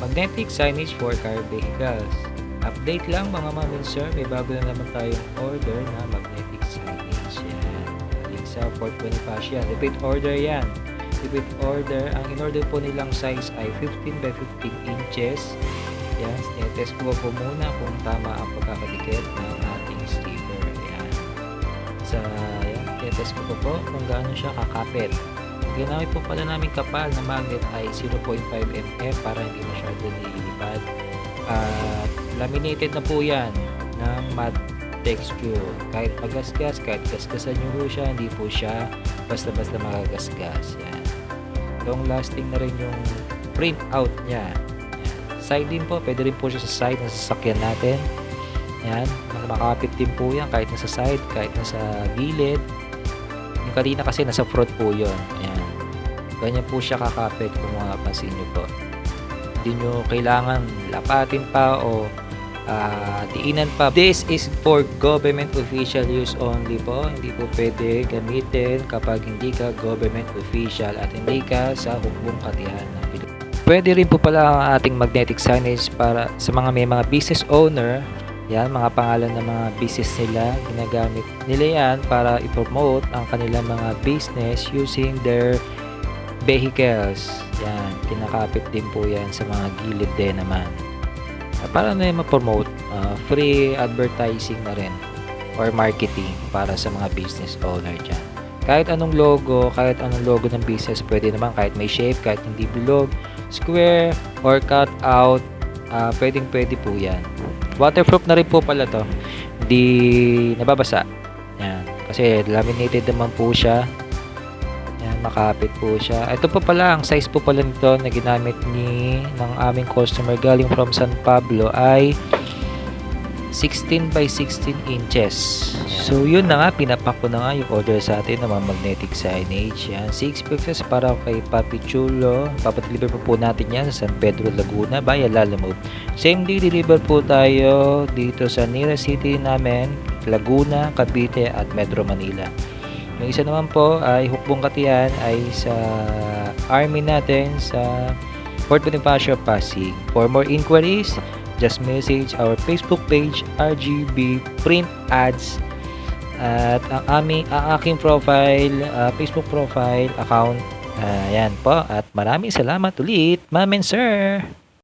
magnetic signage for car vehicles. Update lang mga ma'am and sir, may bago na naman tayong order na magnetic signage. Yan. Link sa Fort Bonifacio. Repeat order yan. Repeat order. Ang in-order po nilang size ay 15 by 15 inches. Yan. Tinetest ko po muna kung tama ang pagkakadikit ng ating sticker. Yan. Yan. Tinetest ko po kung gaano siya kakapit. Ginamit po pala namin kapal na magnet ay 0.5 mm para hindi masyado nililipad. At laminated na po yan ng matte texture. Kahit magasgas, kahit gasgasan nyo po siya, hindi po siya basta-basta magagasgas. Yan. Long lasting na rin yung print out niya. Yan. Side din po, pwede rin po siya sa side ng sasakyan natin. Yan. Makapit din po yan kahit nasa side, kahit nasa gilid. Yung kanina kasi nasa front po yun. Ayan. Ganyan po siya kakapit kung mapapansin nyo po. Hindi nyo kailangan lapatin pa o diinan pa. This is for government official use only po. Hindi po pwede gamitin kapag hindi ka government official at hindi ka sa hukbong katihan ng Pilipinas. Pwede rin po pala ang ating magnetic signage para sa mga may mga business owner. Yan, mga pangalan ng mga business nila. Ginagamit nila yan para i-promote ang kanilang mga business using their vehicles. Yan, kinakapit din po yan sa mga gilid din naman. Para na ma-promote, free advertising na rin or marketing para sa mga business owner dyan. Kahit anong logo ng business, pwede naman kahit may shape, kahit hindi bilog, square, or cut out, pwede po yan. Waterproof na rin po pala to. Hindi nababasa. Yan. Kasi laminated naman po siya. Yan, makapit po siya. Ito po pala, ang size po pala nito na ginamit ng aming customer galing from San Pablo ay 16 by 16 inches. Yan. So yun na nga, pinapak ko na nga yung order sa atin ng mga magnetic signage. Yan, 6 pieces para kay Papi Chulo. Papadeliver po natin yan sa San Pedro, Laguna via Lalamove. Same day deliver po tayo dito sa nearest city namin, Laguna, Cavite at Metro Manila. Yung isa naman po ay hukbong katiyan ay sa army natin sa Fort Bonifacio, Pasig. For more inquiries, just message our Facebook page, RGB Print Ads, at ang aking profile, Facebook profile account. Yan po, at maraming salamat ulit, ma'am and sir.